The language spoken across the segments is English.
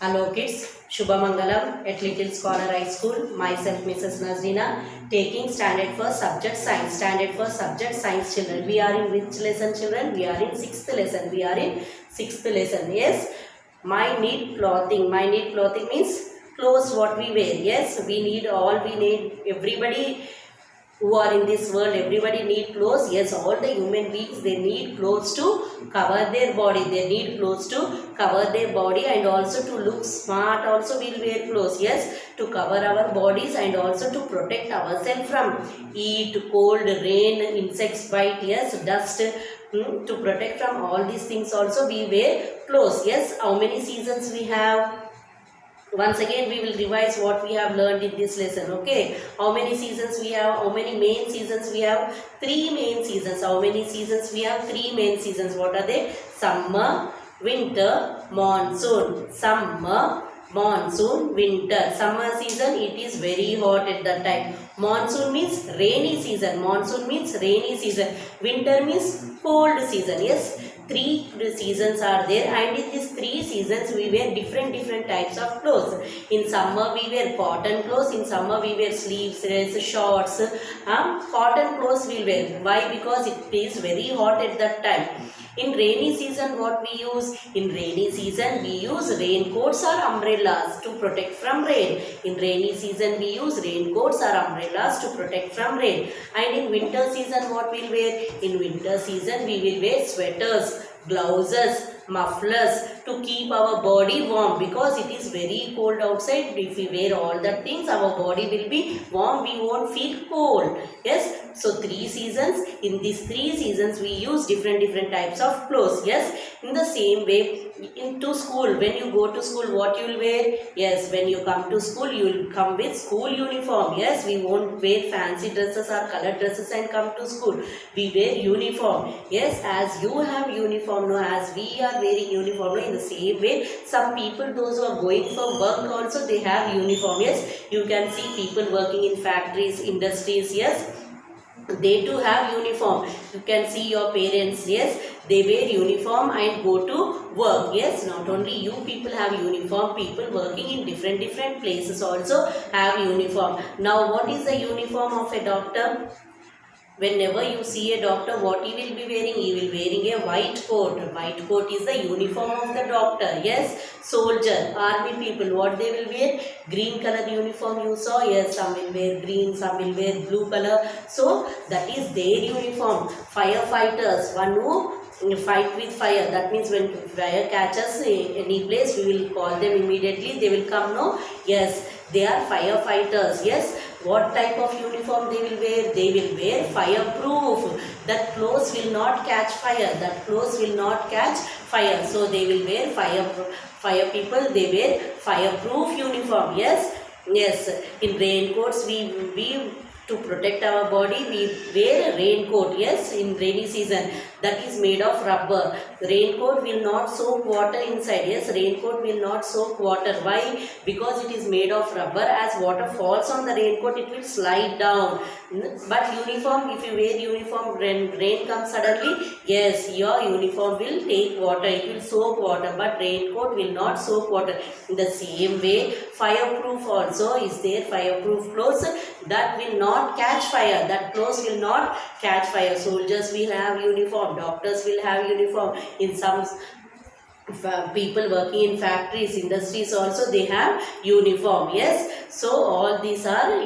Hello kids, Shubhamangalam at Little Scholar High School. Myself Mrs. Nazrina, taking standard for subject science. Standard for subject science children. We are in which lesson children? We are in 6th lesson. We are in 6th lesson. Yes. My need clothing. My need clothing means clothes what we wear. Yes. We need everybody who are in this world, everybody need clothes. Yes, all the human beings, they need clothes to cover their body. They need clothes to cover their body, and also to look smart also we'll wear clothes. Yes, to cover our bodies and also to protect ourselves from heat, cold, rain, insects bite. Yes, dust. To protect from all these things also we wear clothes. Yes, how many seasons we have? Once again we will revise what we have learned in this lesson. Okay, how many seasons we have? How many main seasons we have? 3 main seasons. How many seasons we have? 3 main seasons. What are they? Summer, winter, monsoon. Summer, monsoon, winter. Summer season, it is very hot at that time. Monsoon means rainy season. Monsoon means rainy season. Winter means cold season. Yes, 3 seasons are there, and in these 3 seasons we wear different types of clothes. In summer we wear cotton clothes. In summer we wear sleeveless, shorts. Cotton clothes we wear. Why? Because it is very hot at that time. In rainy season what we use? In rainy season we use raincoats or umbrellas to protect from rain. In rainy season we use raincoats or umbrellas to protect from rain. And in winter season what we'll wear? In winter season we will wear sweaters, blouses, mufflers to keep our body warm, because it is very cold outside. If we wear all that things, our body will be warm, we won't feel cold. Yes, so 3 seasons. In these 3 seasons we use different types of clothes. Yes, in the same way, into school, when you go to school, what you will wear? Yes, when you come to school, you will come with school uniform. Yes, we won't wear fancy dresses or colored dresses and come to school. We wear uniform. Yes, as you have uniform now, as we are wearing uniform now, in the same way, some people, those who are going for work also, they have uniform. Yes, you can see people working in factories, industries. Yes, they too have uniform. You can see your parents. Yes, they wear uniform and go to work. Yes, not only you people have uniform, people working in different places also have uniform. Now what is the uniform of a doctor? Whenever you see a doctor, what he will be wearing? He will wearing a white coat. White coat is the uniform of the doctor. Yes, soldier, army people, what they will wear? Green color uniform you saw. Yes, some will wear green, some will wear blue color. So that is their uniform. Firefighters, one who fight with fire. That means when fire catches any place, we will call them immediately. They will come. No, yes, they are firefighters. Yes, what type of uniform they will wear? They will wear fireproof. That clothes will not catch fire. That clothes will not catch fire. So they will wear fire people. They wear fireproof uniform. Yes, yes. In raincoats, we to protect our body, we wear a raincoat. Yes, in rainy season, that is made of rubber. Raincoat will not soak water inside. Yes, raincoat will not soak water. Why? Because it is made of rubber. As water falls on the raincoat, it will slide down. But uniform, if you wear uniform, when rain comes suddenly, yes, your uniform will take water. It will soak water. But raincoat will not soak water. In the same way, fireproof also is there. Fireproof clothes that will not catch fire. That clothes will not catch fire. Soldiers will have uniform. Doctors will have uniform. In some people working in factories, industries also, they have uniform. Yes, so all these are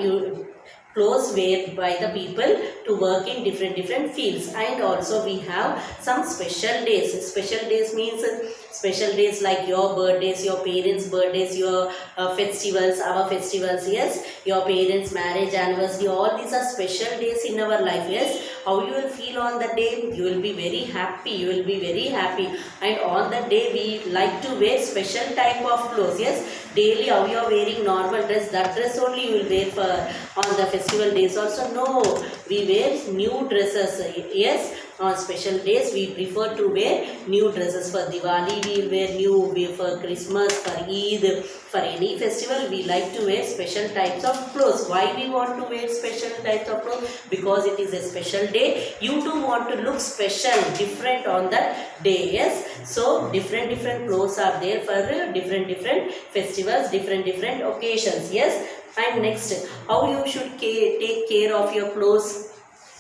clothes wear by the people to work in different fields. And also we have some special days. Special days means special days like your birthdays, your parents' birthdays, your festivals, our festivals. Yes, your parents' marriage anniversary, all these are special days in our life. Yes, how you will feel on that day? You will be very happy. You will be very happy. And on that day we like to wear special type of clothes. Yes, daily how you are wearing normal dress, that dress only you will wear for on the festival days also? No, we wear new dresses. Yes, On special days, we prefer to wear new dresses. For Diwali, we will wear new. For Christmas, for Eid, for any festival, we like to wear special types of clothes. Why we want to wear special types of clothes? Because it is a special day. You too want to look special, different on that day. Yes. So different clothes are there for different festivals, different occasions. Yes. And next, how you should take care of your clothes?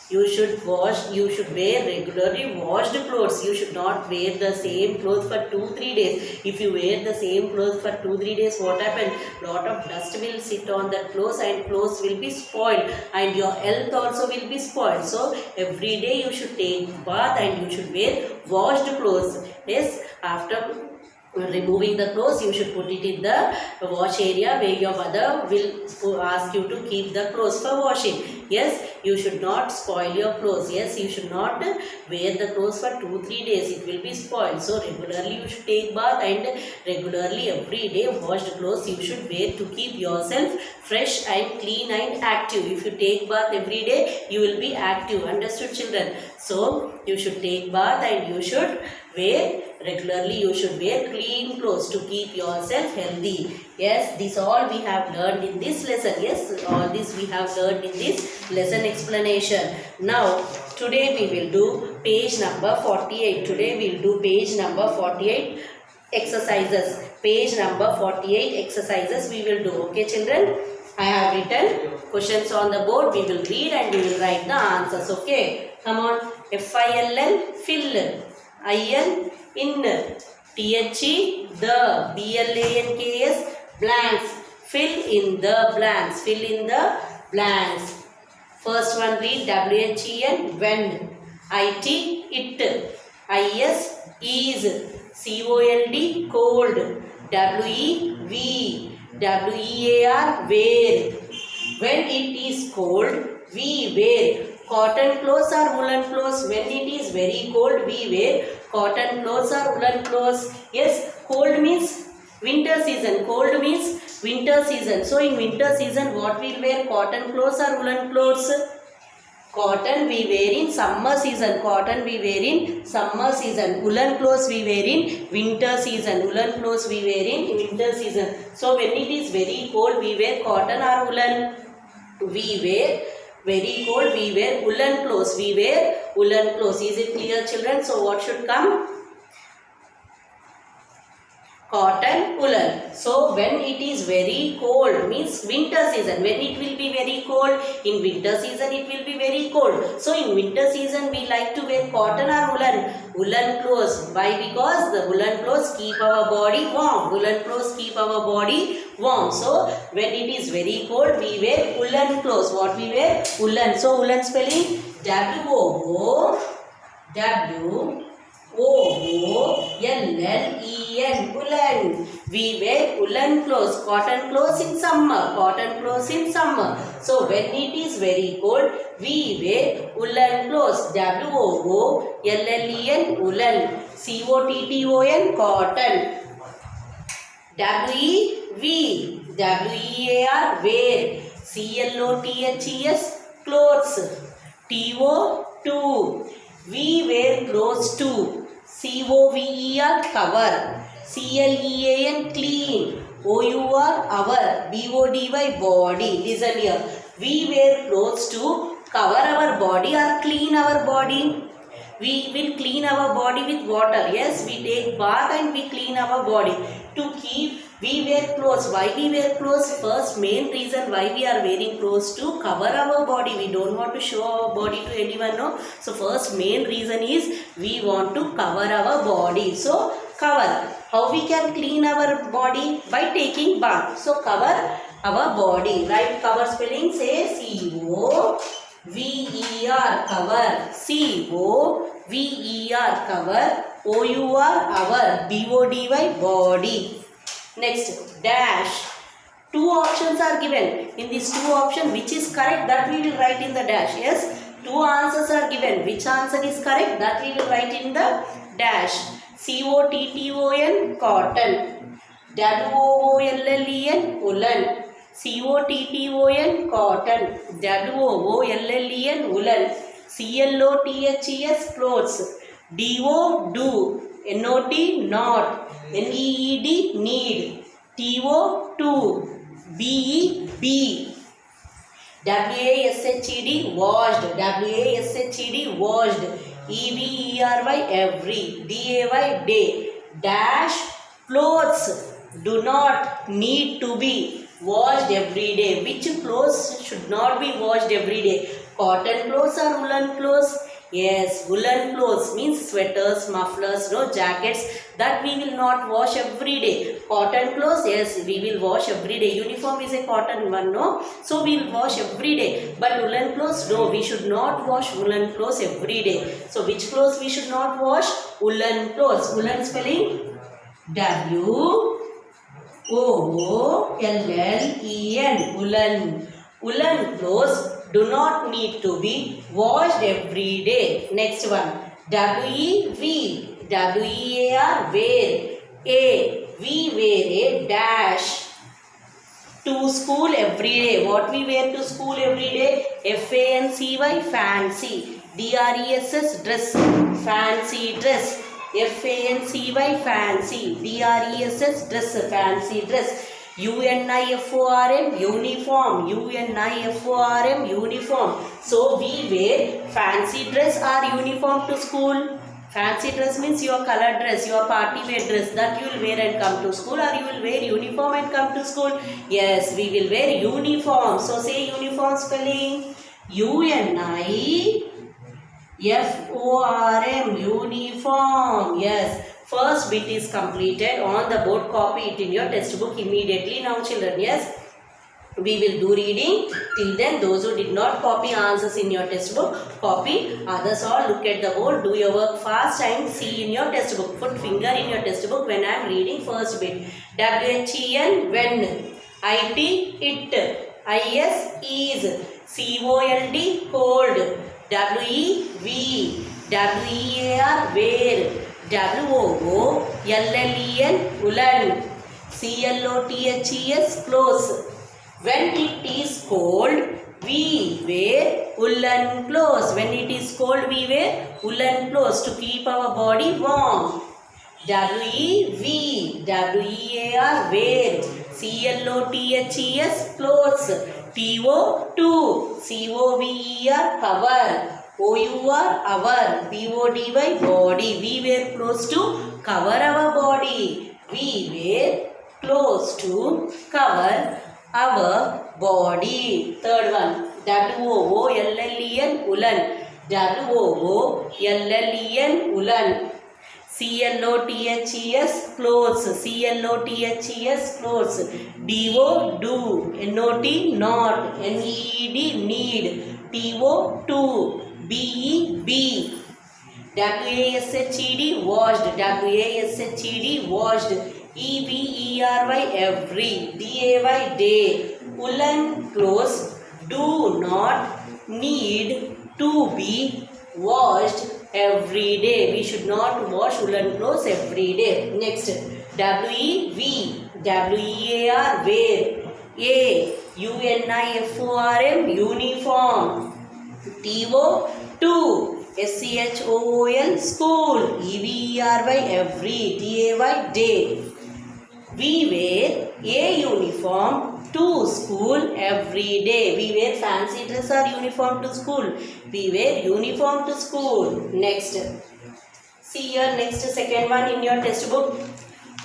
You should wear regularly washed clothes. You should not wear the same clothes for 2-3 days. If you wear the same clothes for 2-3 days, what happens? Lot of dust will sit on that clothes and clothes will be spoiled and your health also will be spoiled. So every day you should take bath and you should wear washed clothes. Yes, after removing the clothes, you should put it in the wash area where your mother will ask you to keep the clothes for washing. Yes, you should not spoil your clothes. Yes, you should not wear the clothes for 2-3 days. It will be spoiled. So regularly you should take bath and regularly every day washed clothes you should wear to keep yourself fresh and clean and active. If you take bath every day, you will be active. Understood, children? So you should take bath and you should wear regularly. You should wear clean clothes to keep yourself healthy. Yes, this all we have learned in this lesson. Yes, all this we have learned in this lesson explanation. Now, today we will do page number 48. Today we will do page number 48 exercises. Page number 48 exercises we will do. Okay, children? I have written questions on the board. We will read and we will write the answers. Okay, come on. FILL, fill. IN, inner. THE, the. BLANKS, blanks. Fill in the blanks. Fill in the blanks. First one read WHEN, when. IT, it. IS, is. COLD, cold. WE, WEAR, wear. When it is cold, we wear cotton clothes or woolen clothes. When it is very cold, we wear cotton clothes or woolen clothes. Yes, cold means winter season. Cold means winter season. So in winter season, what we wear? Cotton clothes or woolen clothes? Cotton we wear in summer season. Cotton we wear in summer season. Woolen clothes we wear in winter season. Woolen clothes we wear in winter season. So when it is very cold, we wear cotton or woolen? We wear very cold, we wear woolen clothes. We wear woolen clothes. Is it clear, children? So what should come? Cotton, woolen. So when it is very cold means winter season. When it will be very cold? In winter season it will be very cold. So in winter season we like to wear cotton or woolen? Woolen clothes. Why? Because the woolen clothes keep our body warm. Woolen clothes keep our body warm. So when it is very cold we wear woolen clothes. What we wear? Woolen. So woolen spelling WOOLLEN, woolen. We wear woolen clothes. Cotton clothes in summer. Cotton clothes in summer. So when it is very cold, we wear woolen clothes. WOOLLEN, woolen. COTTON, cotton. WEAR, wear. CLOTHES, clothes. TO, we wear clothes too. COVER, cover. CLEAN, clean. OUR, our. BODY, body. Listen here. We wear clothes to cover our body or clean our body. We will clean our body with water. Yes, we take bath and we clean our body. To keep, we wear clothes. Why we wear clothes? First main reason why we are wearing clothes to cover our body. We don't want to show our body to anyone, no. So first main reason is we want to cover our body. So cover. How we can clean our body? By taking bath. So cover our body. Right? Cover spelling, say COVER, cover. COVER, cover. OUR, our. BODY, body. Next, dash. Two options are given. In these two options, which is correct, that we will write in the dash. Yes, two answers are given. Which answer is correct, that we will write in the dash. COTTON, cotton. WOOLLEN, woolen. COTTON, cotton. WOOLLEN, woolen. CLOTHES, clothes. DO, do. NOT, not. NEED, need. TO, to. BE, be. WASHED, washed. WASHED, washed. EVERY, every. DAY, day. Dash, clothes do not need to be washed every day. Which clothes should not be washed every day? Cotton clothes or woolen clothes? Yes, woolen clothes means sweaters, mufflers, no jackets that we will not wash every day. Cotton clothes, yes, we will wash every day. Uniform is a cotton one, no? So we will wash every day. But woolen clothes, no, we should not wash woolen clothes every day. So which clothes we should not wash? Woolen clothes. Woolen spelling WOOLLEN, woolen. Woolen clothes do not need to be washed every day. Next one, WEAR, wear. We wear a dash to school every day. What we wear to school every day? FANCY, fancy. DRESS, dress, fancy dress. FANCY, fancy. DRESS, dress, fancy dress. UNIFORM, uniform. UNIFORM, uniform. So we wear fancy dress or uniform to school. Fancy dress means your color dress, your party wear dress that you will wear and come to school, or you will wear uniform and come to school. Yes, we will wear uniform. So say uniform spelling UNIFORM, uniform. Yes. First bit is completed. On the board, copy it in your textbook immediately. Now children, yes, we will do reading. Till then, those who did not copy answers in your textbook, copy. Others all look at the board, do your work fast and see in your textbook. Put finger in your textbook when I am reading first bit. WHEN, when. IT, it. IS, is. COLD, cold. WEV, WEAR, where. WOOLLEN, woolen. CLOTHES, clothes. When it is cold, we wear woolen clothes. When it is cold, we wear woolen clothes to keep our body warm. WEAR, wear. CLOTHES, clothes. TO, to. COVER, cover. OUR, our. BODY, body. We wear clothes to cover our body. We wear clothes to cover our body. Third one, WOOLLEN, woolen. WOOLLEN, woolen. CLOTHES, clothes. CLOTHES, clothes. DO, do. NOT, not. NEED, need. TO, to. BE, be. WASHED, washed. WASHED, washed. EVERY, every. DAY, day. Woolen clothes do not need to be washed every day. We should not wash woolen clothes every day. Next, WEV, WEAR, wear. UNIFORM, uniform. TO, to. SCHOOL, school. EVERY, every. DAY, day. We wear a uniform to school every day. We wear fancy dress or uniform to school. We wear uniform to school. Next. See your next second one in your textbook.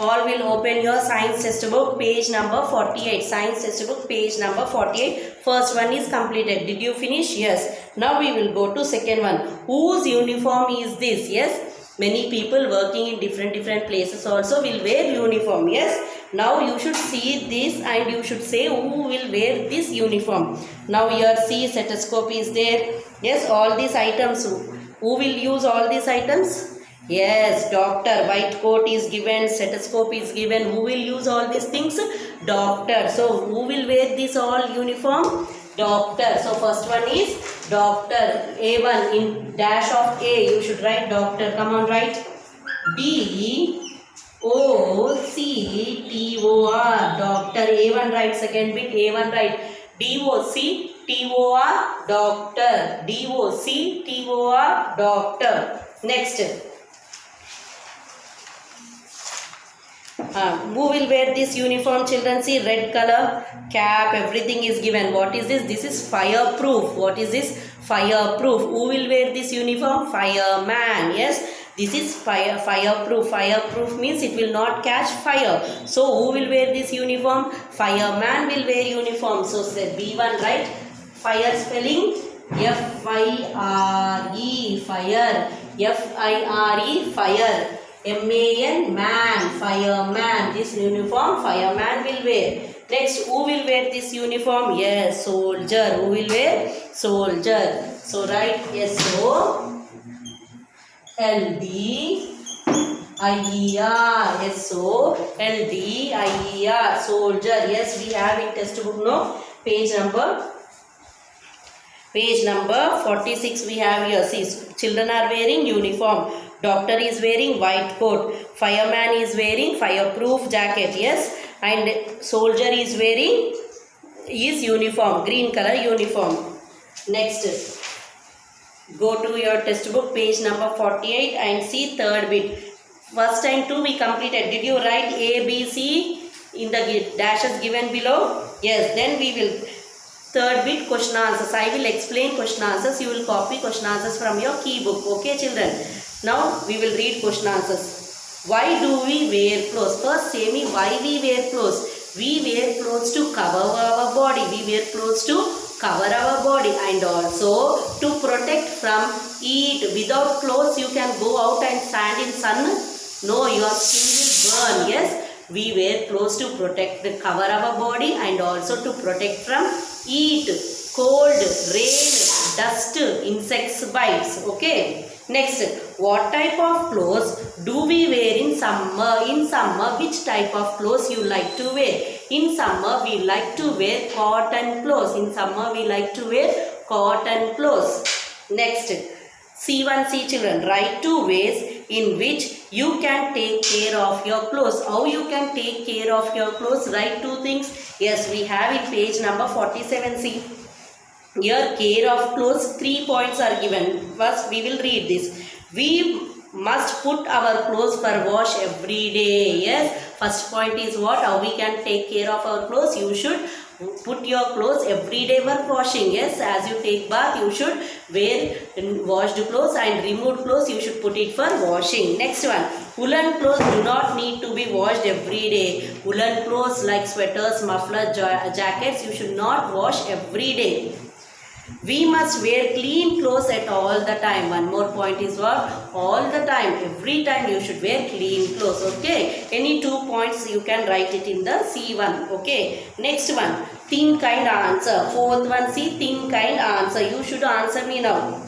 All will open your science textbook, page number 48. Science textbook, page number 48. First one is completed. Did you finish? Yes. Now we will go to second one. Whose uniform is this? Yes. Many people working in different places also will wear uniform. Yes. Now you should see this and you should say who will wear this uniform. Now here see stethoscope is there. Yes. All these items. Who will use all these items? Yes, doctor. White coat is given, stethoscope is given. Who will use all these things? Doctor. So who will wear this all uniform? Doctor. So first one is doctor. A1 in dash of A. You should write doctor. Come on, write. DOCTOR. Doctor. A1 write. Second bit A1 write. DOC T-O-R, doctor. D-O-C, T-O-R, doctor. Next. Who will wear this uniform, children? See, red color, cap, everything is given. What is this? This is fireproof. What is this? Fireproof. Who will wear this uniform? Fireman. Yes, this is fireproof. Fireproof means it will not catch fire. So, who will wear this uniform? Fireman will wear uniform. So, say B1, right? Fire spelling F-I-R-E, fire. F-I-R-E, fire. M-A-N, man, fireman. This uniform fireman will wear. Next, who will wear this uniform? Yes, soldier. Who will wear? Soldier. So write S-O-L-D-I-E-R. S-O-L-D-I-E-R. Soldier. Yes, we have in textbook, no? Page number 46 we have here. See, children are wearing uniform. Doctor is wearing white coat. Fireman is wearing fireproof jacket. Yes. And soldier is wearing his uniform. Green color uniform. Next. Go to your textbook page number 48 and see third bit. First time 2 we completed. Did you write A, B, C in the dashes given below? Yes. Then we will third bit question answers. I will explain question answers. You will copy question answers from your key book. Okay, children. Now we will read question answers. Why do we wear clothes? First say me why we wear clothes. We wear clothes to cover our body. We wear clothes to cover our body and also to protect from heat. Without clothes you can go out and stand in sun. No, your skin will burn. Yes. We wear clothes to cover our body and also to protect from heat, cold, rain, dust, insects bites. Okay. Next, what type of clothes do we wear in summer? In summer, which type of clothes you like to wear? In summer, we like to wear cotton clothes. In summer, we like to wear cotton clothes. Next, C1C children, write 2 ways in which you can take care of your clothes. How you can take care of your clothes? Write 2 things. Yes, we have in page number 47C. Here, care of clothes, 3 points are given. First, we will read this. We must put our clothes for wash every day. Yes, first point is what? How we can take care of our clothes? You should put your clothes every day for washing. Yes, as you take bath, you should wear washed clothes, and removed clothes you should put it for washing. Next one, woolen clothes do not need to be washed every day. Woolen clothes like sweaters, mufflers, jackets, you should not wash every day. We must wear clean clothes at all the time. One more point is what? All the time. Every time you should wear clean clothes. Okay. Any 2 points you can write it in the C1. Okay. Next one. Think, kind, answer. Fourth one, see, think, kind, answer. You should answer me now.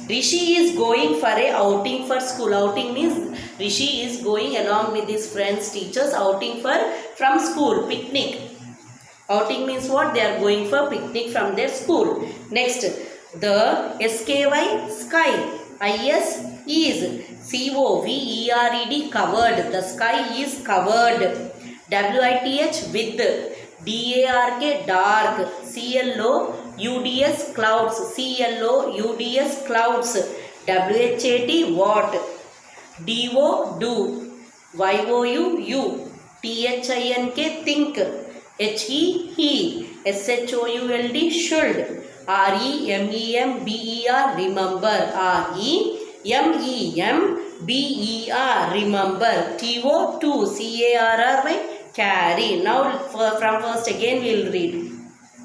Rishi is going for a outing for school. Outing means Rishi is going along with his friends, teachers, outing from school. Picnic. Outing means what? They are going for picnic from their school. Next, the SKY, sky. IS is COVERED, covered. The sky is covered. WITH, with. DARK, dark. CLOUDS, clouds. CLOUDS, clouds. WHAT, what. DO, do. YOU, THINK, think. HE, SHOULD, should. REMEMBER, remember. REMEMBER, remember. TO, to. CARRY, carry. Now from first again we will read.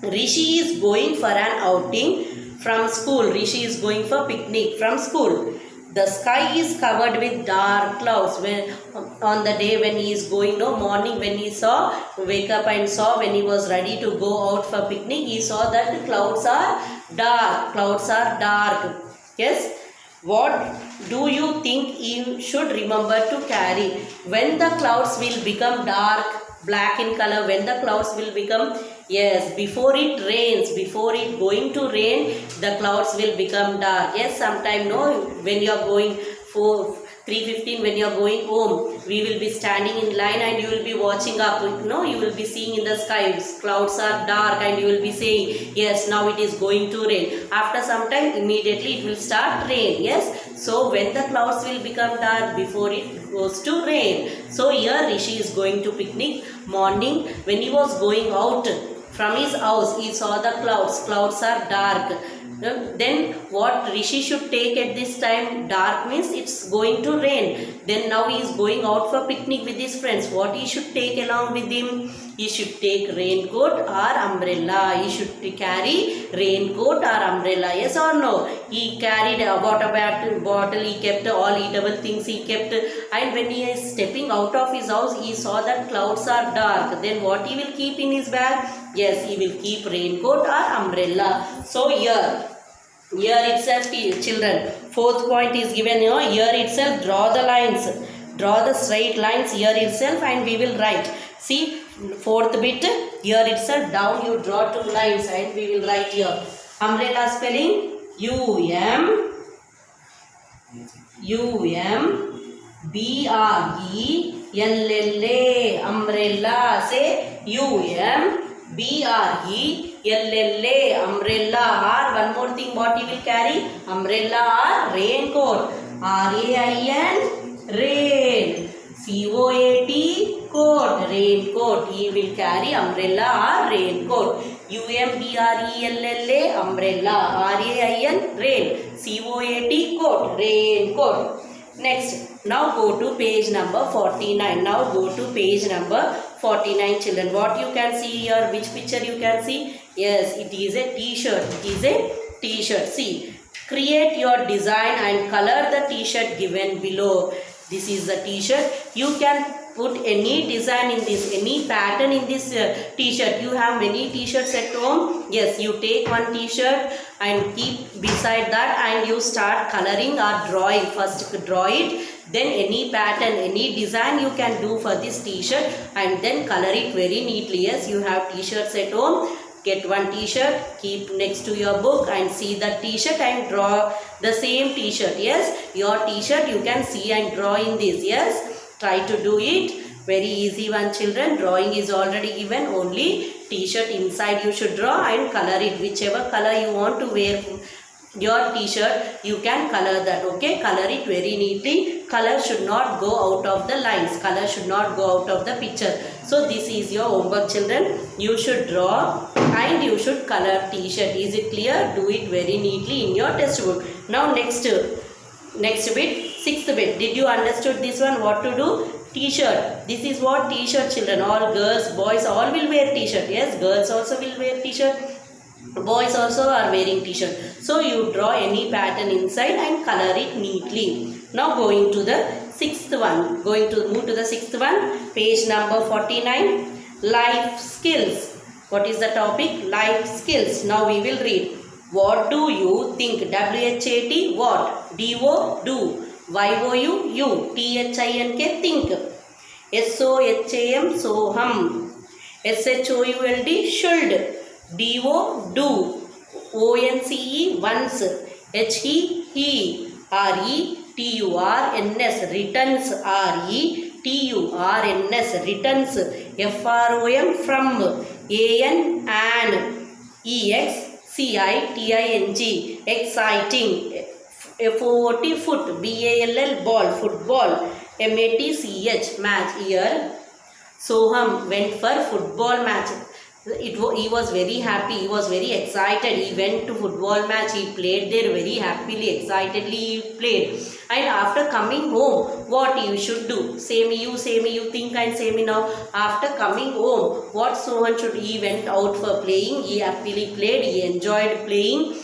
Rishi is going for an outing from school. Rishi is going for picnic from school. The sky is covered with dark clouds. When on the day when he is going, morning when he wake up and saw when he was ready to go out for picnic, he saw that the clouds are dark. Clouds are dark. Yes. What do you think you should remember to carry? When the clouds will become dark, black in color, when the clouds will become, yes, before it rains, before it going to rain, the clouds will become dark. Yes, sometime when you are going 3:15 when you are going home, we will be standing in line and you will be watching up, you will be seeing in the sky clouds are dark and you will be saying, yes, now it is going to rain. After some time, immediately it will start rain. Yes, so when the clouds will become dark before it goes to rain. So here Rishi is going to picnic. Morning when he was going out from his house, he saw the clouds are dark. Then what Rishi should take at this time? Dark means it's going to rain. Then now he is going out for picnic with his friends. What he should take along with him? He should take raincoat or umbrella. He should carry raincoat or umbrella. Yes or no? He carried a water bottle. He kept all eatable things. He kept, and when he is stepping out of his house, he saw that clouds are dark. Then what he will keep in his bag? Yes, he will keep raincoat or umbrella. So here itself, children, fourth point is given. Here itself, draw the lines, draw the straight lines here itself, and we will write. See, fourth bit, here itself, down you draw 2 lines and we will write here. Umbrella spelling UMBRELLA. Umbrella. Say UMBRELLA. Umbrella. Or one more thing, what you will carry? Umbrella or raincoat. RAIN, rain. COAT, coat, raincoat. He will carry umbrella or raincoat. UMBRELLA, umbrella. RAIN, rain. COAT, coat, raincoat. Next, now go to page number 49. Now go to page number 49, children. What you can see here? Which picture you can see? Yes, it is a t-shirt. It is a t-shirt. See, create your design and color the t-shirt given below. This is the t-shirt. You can put any design in this, any pattern in this t-shirt. You have many t-shirts at home. Yes, you take one t-shirt and keep beside that and you start coloring or drawing. First draw it, then any pattern, any design you can do for this t-shirt and then color it very neatly. Yes, you have t-shirts at home. Get one t-shirt, keep next to your book and see the t-shirt and draw the same t-shirt. Yes, your t-shirt you can see and draw in this. Yes, try to do it. Very easy one, children. Drawing is already given. Only t-shirt inside you should draw and color it. Whichever color you want to wear your t-shirt, you can color that. Okay, color it very neatly. Color should not go out of the lines. Color should not go out of the picture. So this is your homework, children. You should draw and you should color t-shirt. Is it clear? Do it very neatly in your textbook. Now next bit, sixth bit. Did you understood this one? What to do? T-shirt. This is what t-shirt, children. All girls, boys, all will wear t-shirt. Yes, girls also will wear t-shirt. Boys also are wearing t-shirt. So you draw any pattern inside and color it neatly. Now going to the sixth one. Move to the sixth one. Page number 49. Life skills. What is the topic? Life skills. Now we will read. What do you think? WHAT, what? DO, do. YOU, you. THINK, think. SOHAM, soham. SHOULD, should. DO, do. ONCE, once. HE, he. RETURNS, returns. RETURNS, returns. FROM, from. AN, EXCITING, exciting. FOOT, foot. BALL, ball, football. MATCH, match. Here Soham went for football match. He was very happy. He was very excited. He went to football match. He played there very happily, excitedly he played. And after coming home, what you should do? Say me, you think and say me now. After coming home, what Sohan should? He went out for playing. He happily played. He enjoyed playing.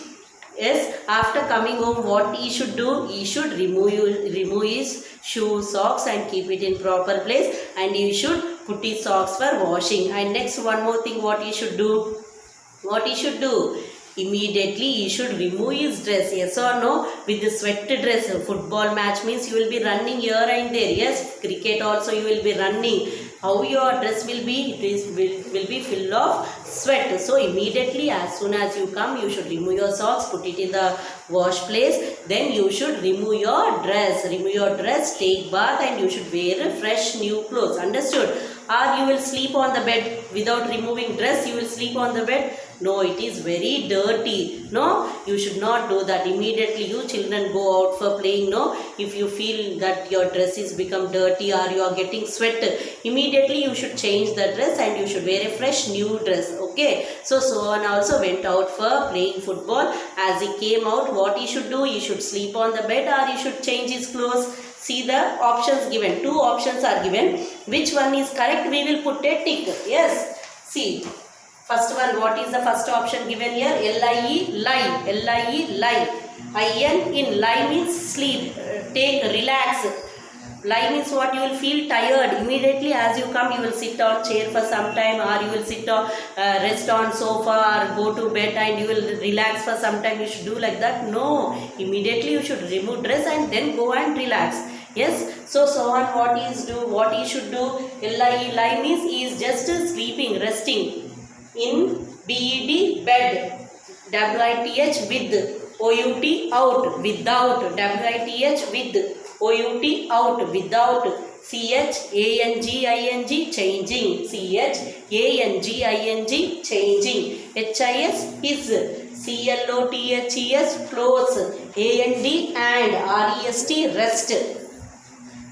Yes, after coming home, what he should do? He should remove his shoes, socks and keep it in proper place. And he should put his socks for washing. And next, one more thing, what he should do? Immediately he should remove his dress. Yes or no? With the sweat dress. Football match means you will be running here and there. Yes, cricket also you will be running. how your dress will be? Will be full of sweat. So immediately as soon as you come, you should remove your socks, put it in the wash place. Then you should remove your dress. Remove your dress, take bath, and you should wear fresh new clothes. Understood? Or you will sleep on the bed without removing dress. You will sleep on the bed. No, it is very dirty. No, you should not do that. Immediately you children go out for playing. No, if you feel that your dress is become dirty or you are getting sweat, immediately you should change the dress and you should wear a fresh new dress. Okay. So Sohan also went out for playing football. As he came out, what he should do? He should sleep on the bed or he should change his clothes. See the options given. Two options are given. Which one is correct? We will put a tick. Yes. See. First one, what is the first option given here? L-I-E, lie. L-I-E, lie. I-N, in. Lie means sleep. Take, relax. Lie means what? You will feel tired. Immediately as you come, you will sit on chair for some time, or you will sit on, rest on sofa, or go to bed and you will relax for some time. You should do like that. No. Immediately you should remove dress and then go and relax. Yes. So Sohan, what he should do? L-I-E, lie means he is just sleeping, resting. In bed, bed, with, out, out, without, with, out, without, changing, changing, changing, his, clothes, and, rest.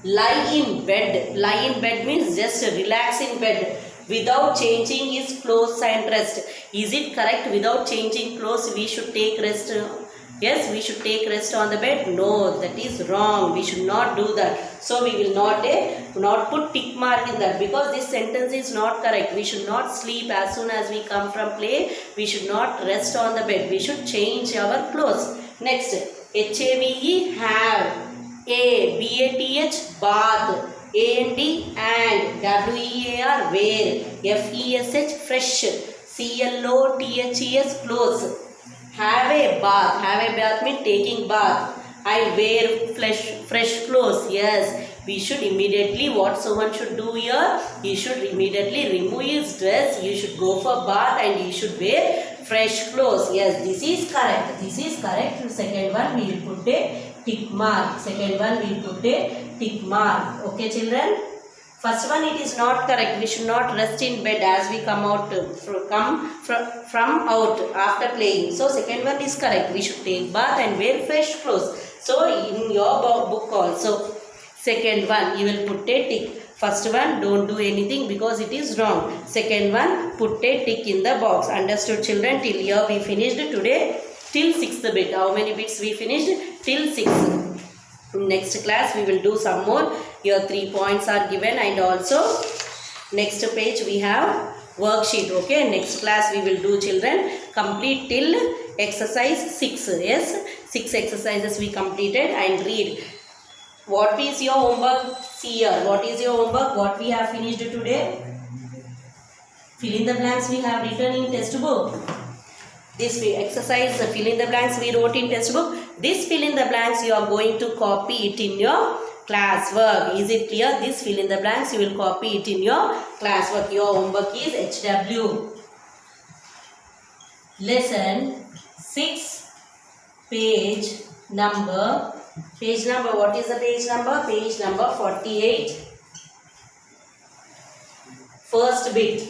Lie in bed means just relax in bed without changing his clothes and rest. Is it correct? Without changing clothes we should take rest? Yes, we should take rest on the bed. No, that is wrong. We should not do that. So we will not put tick mark in that, because this sentence is not correct. We should not sleep as soon as we come from play. We should not rest on the bed. We should change our clothes. Next, H-A-V-E, have. A, B-A-T-H, bath. A-N-D, and. W-E-A-R, wear. F-E-S-H, fresh. C-L-O-T-H-E-S, clothes. Have a bath means taking bath. I wear fresh clothes. Yes, we should immediately, what someone should do here? He should immediately remove his dress. He should go for bath and he should wear fresh clothes. Yes, this is correct. This is correct. The second one we will put a tick mark. Second one we will put a tick mark. Okay, children. First one, it is not correct. We should not rest in bed as we come from out after playing. So second one is correct. We should take bath and wear fresh clothes. So in your book also, second one you will put a tick. First one, don't do anything because it is wrong. Second one, put a tick in the box. Understood, children? Till here we finished today. Till 6th bit. How many bits we finished? Till 6. Next class we will do some more. Here 3 points are given, and also next page we have worksheet. Okay, next class we will do, children, complete till exercise 6. Yes, 6 exercises we completed, and read. What is your homework? See here, what is your homework? What we have finished today? Fill in the blanks we have written in textbook. This exercise, fill in the blanks we wrote in textbook. This fill in the blanks you are going to copy it in your classwork. Is it clear? This fill in the blanks you will copy it in your classwork. Your homework is HW. Lesson 6, page number, what is the page number? Page number 48. First bit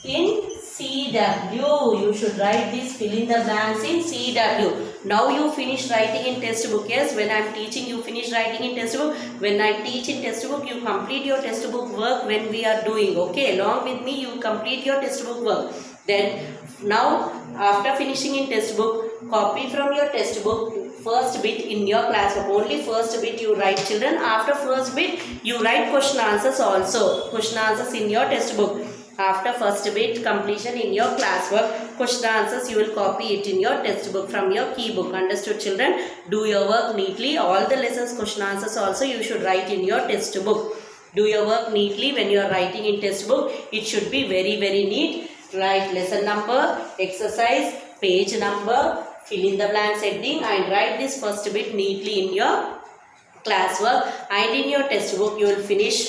in CW. You should write this fill in the blanks in CW. Now you finish writing in textbook. Yes, when I am teaching you finish writing in textbook. When I teach in textbook you complete your textbook work when we are doing. Okay, along with me you complete your textbook work. Then now after finishing in textbook, copy from your textbook first bit in your classwork. Only first bit you write, children. After first bit you write question answers also. Question answers in your textbook. After first bit completion in your classwork, question answers you will copy it in your textbook from your key book. Understood, children? Do your work neatly. All the lessons question answers also you should write in your textbook. Do your work neatly when you are writing in textbook. It should be very, very neat. Write lesson number, exercise, page number, fill in the blanks heading, and write this first bit neatly in your classwork, and in your test book you will finish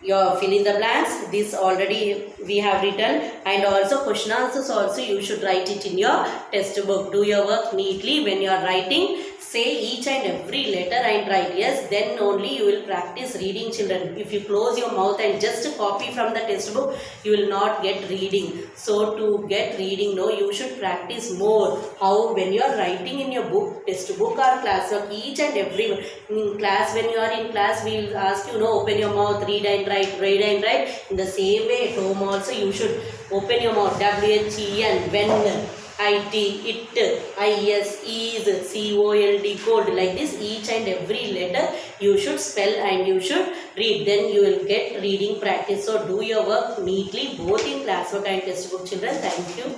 your fill in the blanks. This already we have written, and also question answers also you should write it in your test book. Do your work neatly. When you are writing, say each and every letter and write yes, then only you will practice reading, children. If you close your mouth and just copy from the text book, you will not get reading. So to get reading, no, you should practice more. How? When you are writing in your book, test book or classwork, each and every in class, when you are in class, we will ask you, no, open your mouth, read and write, read and write. In the same way at home also you should open your mouth. WHEN, when, IT, it, IS, is, COLD, cold. Like this, each and every letter you should spell and you should read. Then you will get reading practice. So do your work neatly, both in classwork and textbook, children. Thank you.